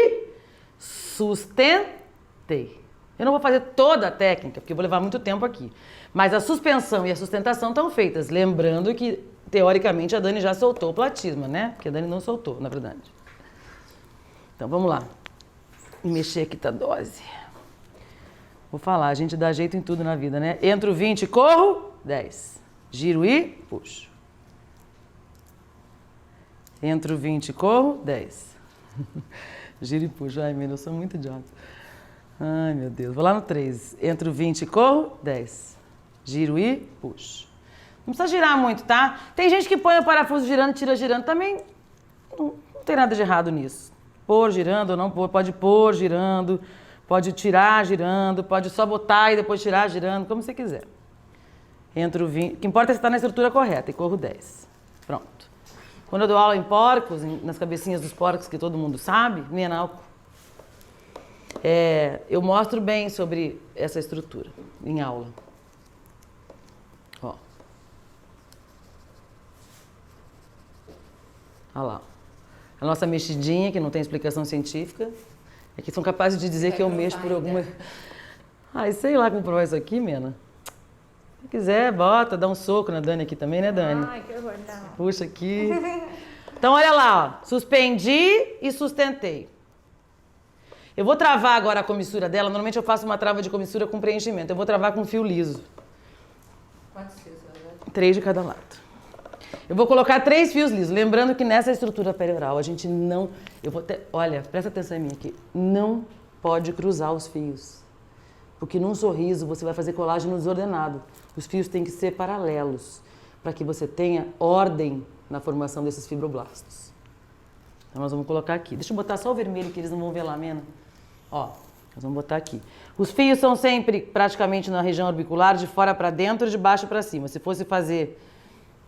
sustentei. Eu não vou fazer toda a técnica, porque eu vou levar muito tempo aqui. Mas a suspensão e a sustentação estão feitas. Lembrando que, teoricamente, a Dani já soltou o platisma, né? Porque a Dani não soltou, na verdade. Então, vamos lá. Vou mexer aqui tá a dose. Vou falar, a gente dá jeito em tudo na vida, né? Entro 20, corro, 10. Giro e puxo. Entro 20, corro, 10. Giro e puxo. Ai, menina, eu sou muito idiota. Ai, meu Deus. Vou lá no 3. Entro 20, corro, 10. Giro e puxo. Não precisa girar muito, tá? Tem gente que põe o parafuso girando, tira girando. Também não tem nada de errado nisso. Pôr girando ou não pôr. Pode pôr girando, pode tirar girando, pode só botar e depois tirar girando, como você quiser. Entro 20. O que importa é você estar na estrutura correta e corro 10. Pronto. Quando eu dou aula em porcos, nas cabecinhas dos porcos que todo mundo sabe, menalco, eu mostro bem sobre essa estrutura em aula. Ó. Olha lá. A nossa mexidinha, que não tem explicação científica, é que são capazes de dizer que eu mexo por alguma... Ai, sei lá como provar isso aqui, Mena. Se quiser, bota, dá um soco na Dani aqui também, né, Dani? Ai, que horror, não. Puxa aqui. Então, olha lá, ó. Suspendi e sustentei. Eu vou travar agora a comissura dela. Normalmente eu faço uma trava de comissura com preenchimento. Eu vou travar com fio liso. Quantos fios, né? 3 de cada lado. Eu vou colocar 3 fios lisos. Lembrando que nessa estrutura perioral a gente não... Olha, presta atenção em mim aqui. Não pode cruzar os fios. Porque num sorriso você vai fazer colágeno desordenado. Os fios têm que ser paralelos. Para que você tenha ordem na formação desses fibroblastos. Então nós vamos colocar aqui. Deixa eu botar só o vermelho que eles não vão ver lá, Mena. Ó, nós vamos botar aqui. Os fios são sempre praticamente na região orbicular, de fora para dentro e de baixo para cima. Se fosse fazer...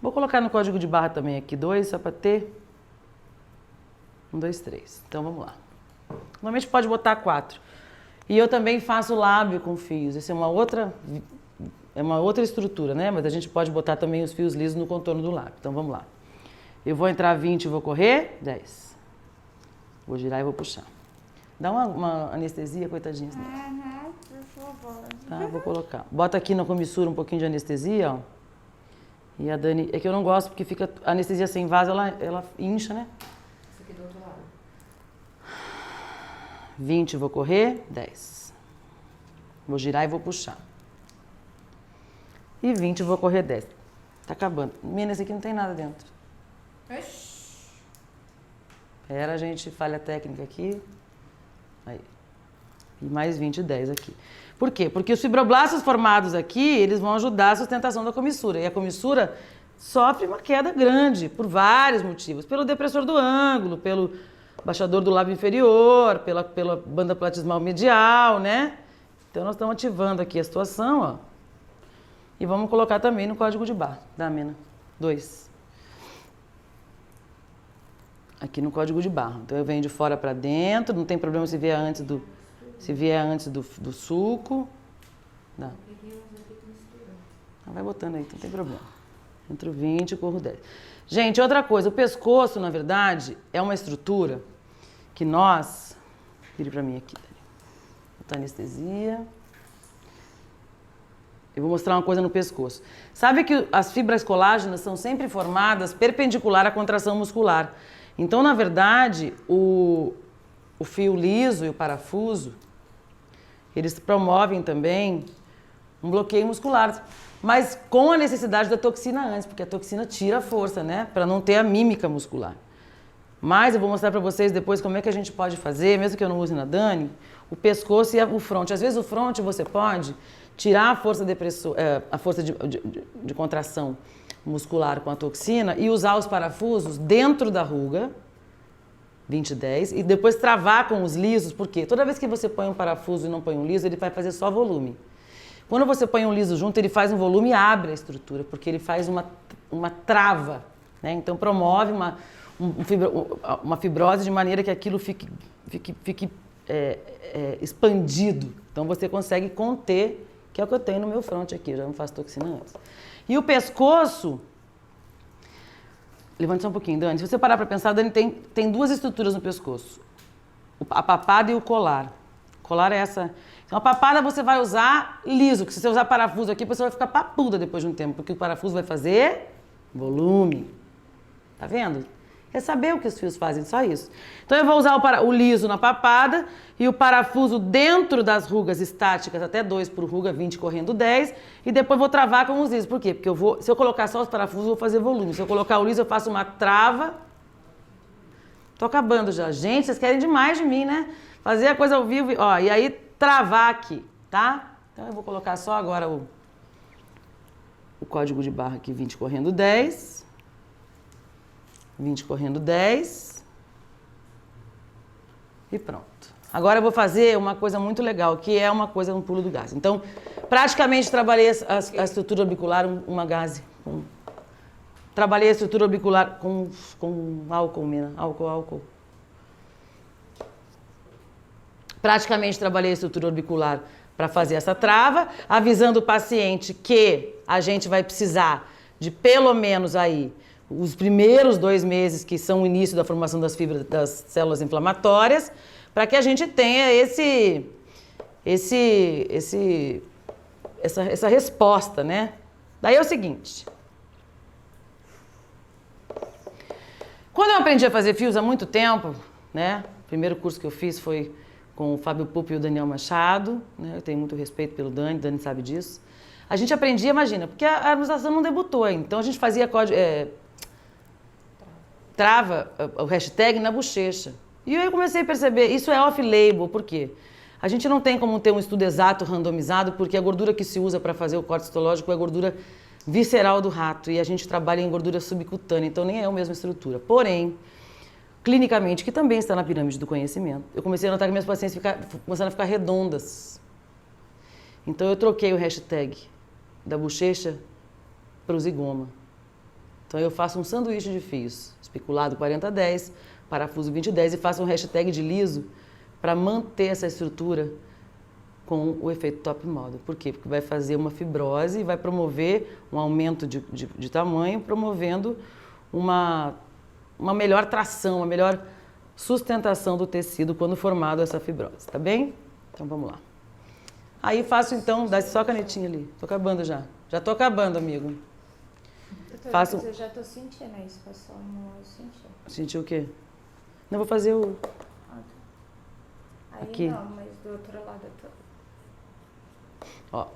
Vou colocar no código de barra também aqui, 2, só para ter. 1, 2, 3. Então vamos lá. Normalmente pode botar 4. E eu também faço lábio com fios. Essa é uma outra estrutura, né? Mas a gente pode botar também os fios lisos no contorno do lábio. Então vamos lá. Eu vou entrar 20 e vou correr 10. Vou girar e vou puxar. Dá uma anestesia, coitadinha. Aham, por favor. Tá, vou colocar. Bota aqui na comissura um pouquinho de anestesia, ó. E a Dani... É que eu não gosto porque fica... A anestesia sem vaso, ela incha, né? Isso aqui do outro lado. 20, vou correr 10. Vou girar e vou puxar. E 20, vou correr 10. Tá acabando. Menina, esse aqui não tem nada dentro. Oxi. Pera, a gente falha técnica aqui. Aí. E mais 20, 10 aqui. Por quê? Porque os fibroblastos formados aqui, eles vão ajudar a sustentação da comissura. E a comissura sofre uma queda grande, por vários motivos. Pelo depressor do ângulo, pelo baixador do lábio inferior, pela banda platismal medial, né? Então nós estamos ativando aqui a situação, ó. E vamos colocar também no código de barra, da Mena. 2. Aqui no código de barra. Então eu venho de fora para dentro, não tem problema se vier antes do suco. Dá. Vai botando aí, então não tem problema. Entro 20 e corro 10. Gente, outra coisa, o pescoço, na verdade, é uma estrutura que nós... Vire para mim aqui, Dani. Botar anestesia. Eu vou mostrar uma coisa no pescoço. Sabe que as fibras colágenas são sempre formadas perpendicular à contração muscular. Então, na verdade, o fio liso e o parafuso, eles promovem também um bloqueio muscular, mas com a necessidade da toxina antes, porque a toxina tira a força, né? Para não ter a mímica muscular. Mas eu vou mostrar para vocês depois como é que a gente pode fazer, mesmo que eu não use na Dani, o pescoço e o fronte. Às vezes o fronte você pode tirar a força de contração muscular com a toxina e usar os parafusos dentro da ruga, 20, 10, e depois travar com os lisos, porque toda vez que você põe um parafuso e não põe um liso, ele vai fazer só volume. Quando você põe um liso junto, ele faz um volume e abre a estrutura, porque ele faz uma trava né? Então promove uma fibrose de maneira que aquilo fique expandido. Então você consegue conter, que é o que eu tenho no meu fronte aqui, eu já não faço toxina antes. E o pescoço, levante só um pouquinho, Dani, se você parar para pensar, Dani, tem duas estruturas no pescoço, a papada e o colar. O colar é essa. Então a papada você vai usar liso, que se você usar parafuso aqui, você vai ficar papuda depois de um tempo, porque o parafuso vai fazer volume. Tá vendo? É saber o que os fios fazem, só isso. Então eu vou usar o liso na papada e o parafuso dentro das rugas estáticas, até 2 por ruga, 20 correndo 10, e depois vou travar com os lisos. Por quê? Porque se eu colocar só os parafusos, eu vou fazer volume. Se eu colocar o liso, eu faço uma trava. Tô acabando já. Gente, vocês querem demais de mim, né? Fazer a coisa ao vivo, ó, e aí travar aqui, tá? Então eu vou colocar só agora o código de barra aqui, 20 correndo 10. 20 correndo 10 e pronto. Agora eu vou fazer uma coisa muito legal, que é uma coisa no pulo do gás. Então, praticamente trabalhei a estrutura orbicular, uma gase. Trabalhei a estrutura orbicular com álcool, mina, álcool. Praticamente trabalhei a estrutura orbicular para fazer essa trava, avisando o paciente que a gente vai precisar de pelo menos aí os primeiros 2 meses, que são o início da formação das fibras das células inflamatórias, para que a gente tenha essa resposta, né? Daí é o seguinte. Quando eu aprendi a fazer fios há muito tempo, né? O primeiro curso que eu fiz foi com o Fábio Pupo e o Daniel Machado, né? Eu tenho muito respeito pelo Dani sabe disso. A gente aprendia, imagina, porque a harmonização não debutou ainda, então a gente fazia trava o hashtag na bochecha. E aí eu comecei a perceber, isso é off-label, por quê? A gente não tem como ter um estudo exato, randomizado, porque a gordura que se usa para fazer o corte histológico é a gordura visceral do rato, e a gente trabalha em gordura subcutânea, então nem é a mesma estrutura. Porém, clinicamente, que também está na pirâmide do conhecimento, eu comecei a notar que minhas pacientes começaram a ficar redondas. Então eu troquei o hashtag da bochecha para o zigoma. Então eu faço um sanduíche de fios, especulado 40-10, parafuso 20-10 e faço um hashtag de liso para manter essa estrutura com o efeito top model. Por quê? Porque vai fazer uma fibrose e vai promover um aumento de tamanho, promovendo uma melhor tração, uma melhor sustentação do tecido quando formado essa fibrose, tá bem? Então vamos lá. Aí faço então, dá só a canetinha ali. Tô acabando já. Já tô acabando, amigo. Faço... Eu já tô sentindo isso, passou eu senti. Sentiu o quê? Não, vou fazer o... Aí aqui. Não, mas do outro lado eu tô... Ó.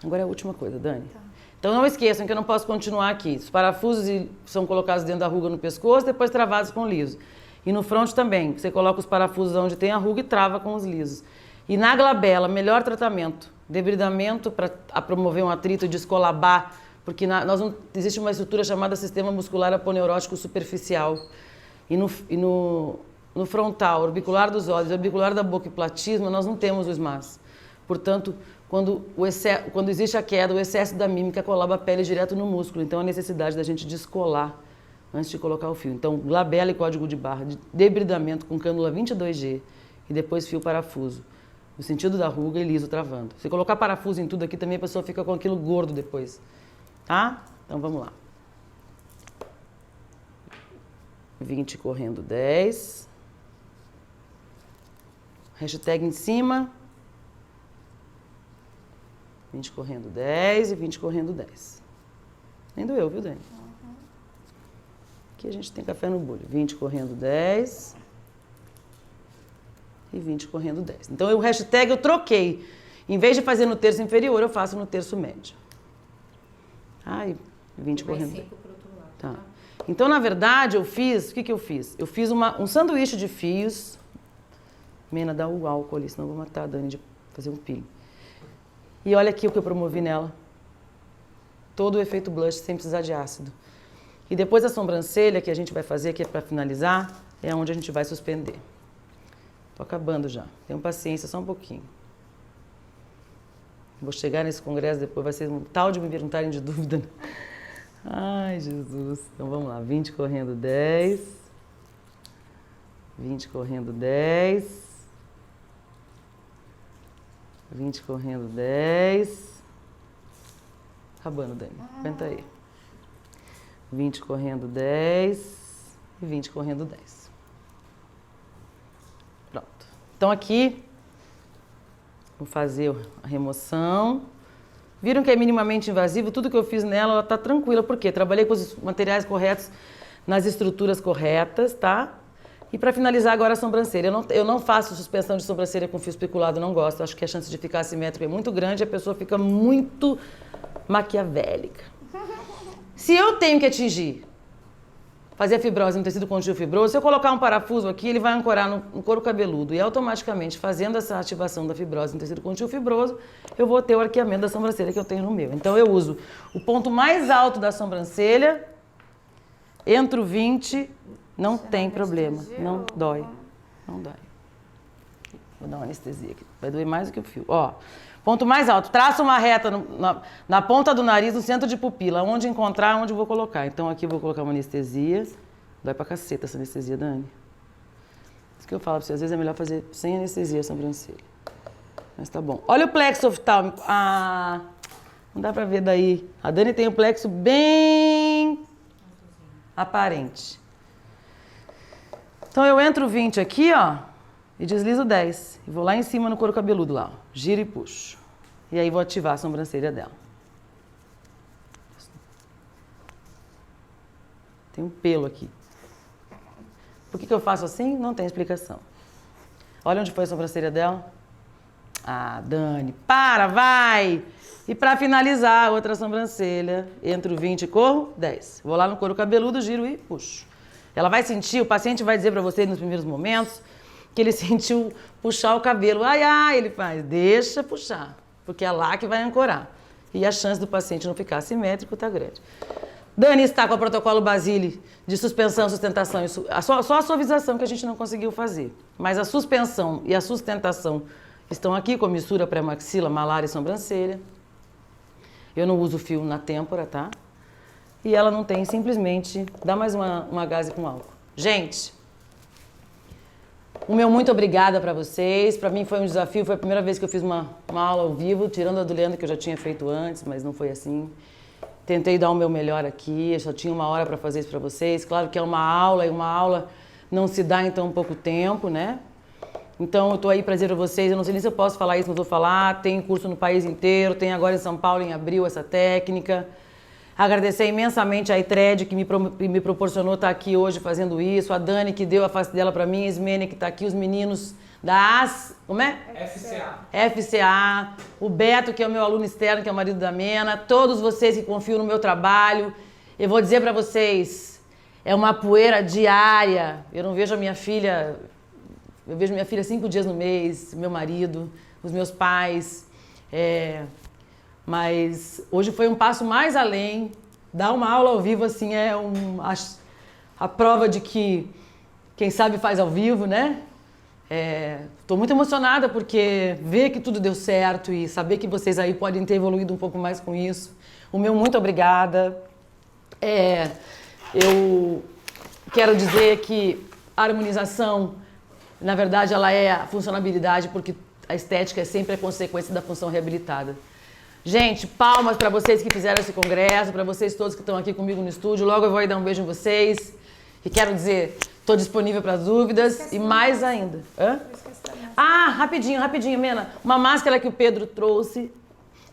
Agora é a última coisa, Dani. Tá. Então não esqueçam que eu não posso continuar aqui. Os parafusos são colocados dentro da ruga no pescoço, depois travados com liso. E no fronte também. Você coloca os parafusos onde tem a ruga e trava com os lisos. E na glabela, melhor tratamento. Debridamento para promover um atrito e descolabar, porque existe uma estrutura chamada sistema muscular aponeurótico superficial. E no frontal, orbicular dos olhos, orbicular da boca e platisma, nós não temos o SMAS. Portanto, quando existe a queda, o excesso da mímica colaba a pele direto no músculo. Então, a necessidade da gente descolar antes de colocar o fio. Então, glabela e código de barra, de debridamento com cânula 22G e depois fio parafuso. No sentido da ruga e liso travando. Se colocar parafuso em tudo aqui também, a pessoa fica com aquilo gordo depois. Tá? Então, vamos lá. 20 correndo 10. Hashtag em cima. 20 correndo 10 e 20 correndo 10. Nem doeu, viu, Dani? Aqui a gente tem café no bulho. 20 correndo 10 e 20 correndo 10. Então, o hashtag eu troquei. Em vez de fazer no terço inferior, eu faço no terço médio. Ai, 20 correndo 10. Pro outro lado, tá. Então, na verdade, eu fiz... O que eu fiz? Eu fiz um sanduíche de fios. Mena, dá o álcool ali, senão eu vou matar a Dani de fazer um peeling. E olha aqui o que eu promovi nela. Todo o efeito blush sem precisar de ácido. E depois a sobrancelha que a gente vai fazer aqui para finalizar, é onde a gente vai suspender. Tô acabando já. Tenham paciência, só um pouquinho. Vou chegar nesse congresso depois, vai ser um tal de me perguntarem de dúvida. Ai, Jesus. Então vamos lá. 20 correndo 10. 20 correndo 10. 20 correndo 10. Acabando, Dani. Aguenta aí. 20 correndo 10 e 20 correndo 10. Pronto. Então aqui, vou fazer a remoção. Viram que é minimamente invasivo? Tudo que eu fiz nela, ela tá tranquila. Por quê? Trabalhei com os materiais corretos, nas estruturas corretas, tá? E para finalizar agora a sobrancelha. Eu não faço suspensão de sobrancelha com fio especulado, não gosto. Acho que a chance de ficar assimétrico é muito grande e a pessoa fica muito maquiavélica. Se eu tenho que atingir, fazer a fibrose no tecido contínuo fibroso, se eu colocar um parafuso aqui, ele vai ancorar no couro cabeludo e automaticamente, fazendo essa ativação da fibrose no tecido contínuo fibroso, eu vou ter o arqueamento da sobrancelha que eu tenho no meu. Então eu uso o ponto mais alto da sobrancelha, entro 20, não tem problema, não dói, não dói. Vou dar uma anestesia aqui, vai doer mais do que o fio. Ó, ponto mais alto, traça uma reta na ponta do nariz, no centro de pupila, onde encontrar, onde eu vou colocar. Então aqui eu vou colocar uma anestesia. Dói pra caceta essa anestesia, Dani. Isso que eu falo pra você, às vezes é melhor fazer sem anestesia a sobrancelha. Mas tá bom. Olha o plexo oftálmico. Ah, não dá pra ver daí. A Dani tem o plexo bem aparente. Então eu entro 20 aqui, ó. E deslizo 10. E vou lá em cima no couro cabeludo lá, ó. Giro e puxo. E aí vou ativar a sobrancelha dela. Tem um pelo aqui. Por que eu faço assim? Não tem explicação. Olha onde foi a sobrancelha dela. Ah, Dani, para, vai! E para finalizar, a outra sobrancelha. Entro 20 e corro, 10. Vou lá no couro cabeludo, giro e puxo. Ela vai sentir, o paciente vai dizer para você nos primeiros momentos que ele sentiu puxar o cabelo. Ai, ai, ele faz, deixa puxar, porque é lá que vai ancorar. E a chance do paciente não ficar assimétrico está grande. Dani está com o protocolo Basile de suspensão, sustentação, só a suavização que a gente não conseguiu fazer. Mas a suspensão e a sustentação estão aqui com missura pré-maxila, malária e sobrancelha. Eu não uso fio na têmpora, tá? E ela não tem, simplesmente, dá mais uma gaze com álcool. Gente, o meu muito obrigada para vocês. Para mim foi um desafio, foi a primeira vez que eu fiz uma aula ao vivo, tirando a do Leandro que eu já tinha feito antes, mas não foi assim. Tentei dar o meu melhor aqui, eu só tinha 1 hora para fazer isso para vocês. Claro que é uma aula, e uma aula não se dá em tão pouco tempo, né? Então eu tô aí para dizer a vocês, eu não sei nem se eu posso falar isso, mas vou falar. Tem curso no país inteiro, tem agora em São Paulo em abril essa técnica. Agradecer imensamente a ITRED que me proporcionou estar aqui hoje fazendo isso, a Dani que deu a face dela para mim, a Ismênia que está aqui, os meninos da como é? FCA, o Beto que é o meu aluno externo, que é o marido da Mena, todos vocês que confiam no meu trabalho. Eu vou dizer para vocês, é uma poeira diária. Eu não vejo a minha filha, eu vejo minha filha 5 dias no mês, meu marido, os meus pais, mas hoje foi um passo mais além. Dar uma aula ao vivo, assim, é a prova de que quem sabe faz ao vivo, né? Estou muito emocionada porque ver que tudo deu certo e saber que vocês aí podem ter evoluído um pouco mais com isso. O meu muito obrigada. Eu quero dizer que a harmonização, na verdade, ela é a funcionabilidade, porque a estética é sempre a consequência da função reabilitada. Gente, palmas para vocês que fizeram esse congresso, para vocês todos que estão aqui comigo no estúdio. Logo eu vou aí dar um beijo em vocês. E quero dizer, estou disponível para dúvidas e mais ainda. Rapidinho, Mena. Uma máscara que o Pedro trouxe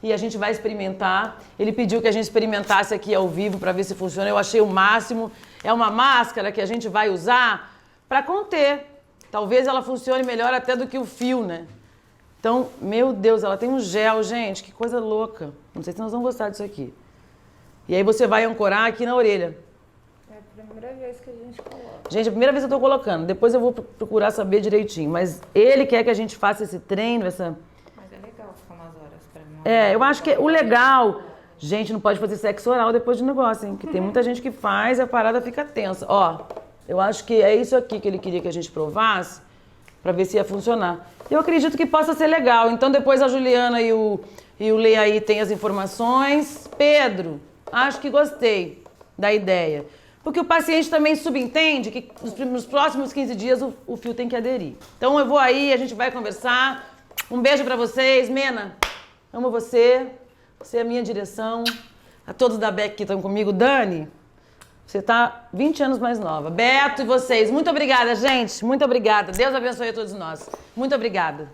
e a gente vai experimentar. Ele pediu que a gente experimentasse aqui ao vivo para ver se funciona. Eu achei o máximo. É uma máscara que a gente vai usar para conter. Talvez ela funcione melhor até do que o fio, né? Então, meu Deus, ela tem um gel, gente, que coisa louca. Não sei se nós vamos gostar disso aqui. E aí você vai ancorar aqui na orelha. É a primeira vez que a gente coloca. Gente, é a primeira vez que eu tô colocando. Depois eu vou procurar saber direitinho. Mas ele quer que a gente faça esse treino, essa... Mas é legal ficar umas horas pra mim. Eu acho que o legal... Gente, não pode fazer sexo oral depois do negócio, hein? Porque tem muita gente que faz e a parada fica tensa. Ó, eu acho que é isso aqui que ele queria que a gente provasse pra ver se ia funcionar. Eu acredito que possa ser legal. Então depois a Juliana e o Lê aí tem as informações. Pedro, Acho que gostei da ideia. Porque o paciente também subentende que nos próximos 15 dias o fio tem que aderir. Então eu vou aí, a gente vai conversar. Um beijo pra vocês. Mena, amo você. Você é a minha direção. A todos da Beck que estão comigo. Dani, você tá 20 anos mais nova. Beto e vocês. Muito obrigada, gente. Muito obrigada. Deus abençoe a todos nós. Muito obrigada.